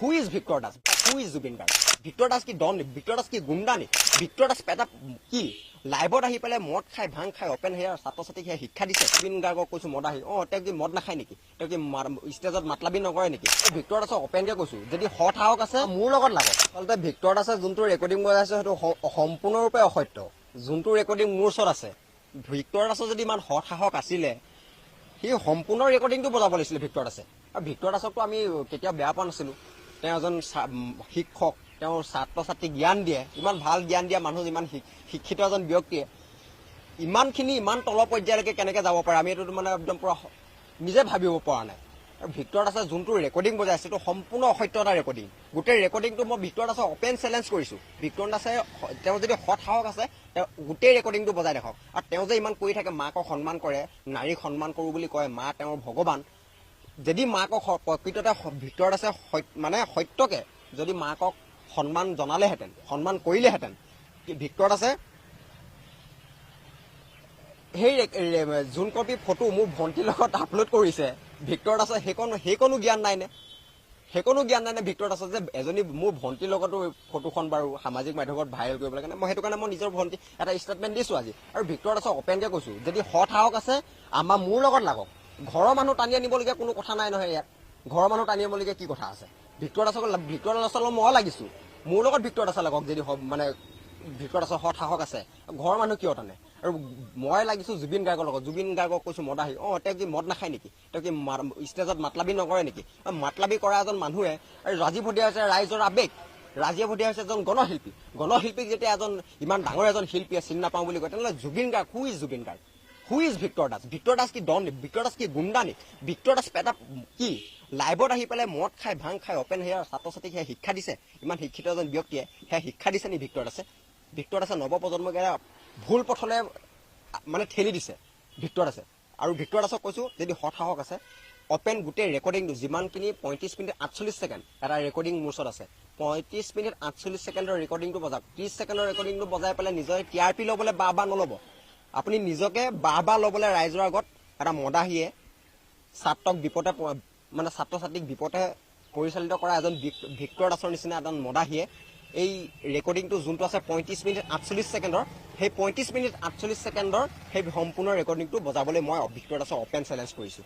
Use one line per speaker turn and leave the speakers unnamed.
Who is Victor Das, who is Zubeen Garg? Victor Das কি Don নি? Victor Das কি গুণ্ডা নি? ভিক্টৰ দাস এটা কি লাইভত আহি পেলাই মদ খাই ভাং খাই অপেন হেয়াৰ ছাত্ৰ ছাত্ৰীক সেয়া শিক্ষা দিছে? জুবিন গাৰ্গক কৈছো মদ আহি তেওঁ কি মদ নাখায় নেকি? তেওঁ কি ষ্টেজত মাতলাবি নকৰে নেকি? ভিক্টৰ দাসক অপেনকে কৈছো যদি সৎ সাহস আছে মোৰ লগত লাগক। আচলতে ভিক্টৰ দাসে যোনটো ৰেকৰ্ডিং বজাইছে সেইটো সম্পূৰ্ণৰূপে অসত্য। যোনটো ৰেকৰ্ডিং মোৰ ওচৰত আছে, ভিক্টৰ দাসৰ যদি ইমান সৎ সাহস আছিলে সি সম্পূৰ্ণ ৰেকৰ্ডিংটো বজাব লাগিছিলে ভিক্টৰ দাসে। আৰু ভিক্টৰ দাসকটো আমি কেতিয়াও বেয়া পোৱা নাছিলো। তেওঁ এজন শিক্ষক, তেওঁ ছাত্ৰ ছাত্ৰীক জ্ঞান দিয়ে, ইমান ভাল জ্ঞান দিয়া মানুহ, ইমান শিক্ষিত এজন ব্যক্তিয়ে ইমানখিনি ইমান তলৰ পৰ্যায়লৈকে কেনেকৈ যাব পাৰে আমি এইটো মানে একদম পুৰা নিজে ভাবিব পৰা নাই। আৰু ভিক্টৰ দাসে যোনটো ৰেকৰ্ডিং বজাইছে সেইটো সম্পূৰ্ণ অসত্য এটা ৰেকৰ্ডিং। গোটেই ৰেকৰ্ডিংটো মই ভিক্টৰ দাসক অপেন চেলেঞ্জ কৰিছোঁ। ভিক্টৰ দাসে তেওঁ যদি সৎ সাহস আছে তেওঁ গোটেই ৰেকৰ্ডিংটো বজাই দেখক। আৰু তেওঁ যে ইমান কৰি থাকে, মাকক সন্মান কৰে, নাৰীক সন্মান কৰোঁ বুলি কয়, মা তেওঁৰ ভগৱান। যদি মাকক প্ৰকৃততে ভিক্টৰ দাসে মানে সত্যকে যদি মাকক সন্মান জনালেহেঁতেন, সন্মান কৰিলেহেঁতেন, ভিক্টৰ দাসে সেই যোন কপি ফটো মোৰ ভণ্টিৰ লগত আপলোড কৰিছে, ভিক্টৰ দাসৰ সেইকণো জ্ঞান নাইনে? সেইকণো জ্ঞান নাইনে ভিক্টৰ দাসৰ যে এজনী মোৰ ভণ্টিৰ লগতো ফটোখন বাৰু সামাজিক মাধ্যমত ভাইৰেল কৰিবলৈ কাৰণে মই সেইটো কাৰণে মই নিজৰ ভণ্টি এটা ষ্টেটমেণ্ট দিছোঁ আজি। আৰু ভিক্টৰ দাসক অপেনকে কৈছোঁ যদি সৎ সাহস আছে মোৰ লগত লাগক। ঘৰৰ মানুহ টানি আনিবলগীয়া কোনো কথা নাই নহয় ইয়াত। ঘৰৰ মানুহ টানি আনিবলগীয়া কি কথা আছে? ভিক্টৰ দাসৰ লগত মই লাগিছোঁ, মোৰ লগত ভিক্টৰ দাসে লাগক যদি মানে ভিক্টৰ দাসৰ সৎ সাহস আছে। ঘৰৰ মানুহ কিয় টানে? আৰু মই লাগিছোঁ জুবিন গাৰ্গৰ লগত। জুবিন গাৰ্গক কৈছোঁ মদ আহি তেওঁ কি মদ নাখায় নেকি? তেওঁ কি ষ্টেজত মাতলাবি নকৰে নেকি? মাতলাবি কৰা এজন মানুহে আৰু ৰাজীৱ ভটিয়া হৈছে ৰাইজৰ আৱেগ। ৰাজীৱ ভটিয়া হৈছে এজন গণশিল্পী। গণশিল্পীক যেতিয়া এজন ইমান ডাঙৰ এজন শিল্পীয়ে চিনি নাপাওঁ বুলি কয়, তেনেহ'লে Zubeen Garg, who is Zubeen Garg? Who is Victor Das? Victor Das কি ডন নি? ভিক্টৰ দাস কি গুণ্ডা নি? ভিক্টৰ দাস এটা কি লাইভত আহি পেলাই মদ খাই ভাং খাই অপেন হেয়াৰ ছাত্ৰ ছাত্ৰীক সেয়া শিক্ষা দিছে? ইমান শিক্ষিত এজন ব্যক্তিয়ে সেয়া শিক্ষা দিছে নি ভিক্টৰ দাসে? ভিক্টৰ দাসে নৱপ্ৰজন্মকে ভুল পথলৈ মানে ঠেলি দিছে ভিক্টৰ দাসে। আৰু ভিক্টৰ দাসক কৈছোঁ যদি সৎ সাহস আছে অপেন গোটেই ৰেকৰ্ডিংটো যিমানখিনি 35 মিনিট 48 ছেকেণ্ড এটা ৰেকৰ্ডিং মোৰ ওচৰত আছে, 35 মিনিট 48 ছেকেণ্ডৰ ৰেকৰ্ডিংটো বজাওক। 30 ছেকেণ্ডৰ ৰেকৰ্ডিংটো বজাই পেলাই নিজৰ TRP ল'বলৈ বাহ নল'ব। আপুনি নিজকে বাহ ল'বলৈ ৰাইজৰ আগত এটা মদাহীয়ে ছাত্ৰক বিপদে মানে ছাত্ৰ ছাত্ৰীক বিপদে পৰিচালিত কৰা এজন ভিক্টৰ দাসৰ নিচিনা এজন মদাহীয়ে এই ৰেকৰ্ডিংটো যোনটো আছে 35 মিনিট 48 ছেকেণ্ডৰ, সেই 35 মিনিট 48 ছেকেণ্ডৰ সেই সম্পূৰ্ণ ৰেকৰ্ডিংটো বজাবলৈ মই ভিক্টৰ দাসক অপেন চেলেঞ্জ কৰিছোঁ।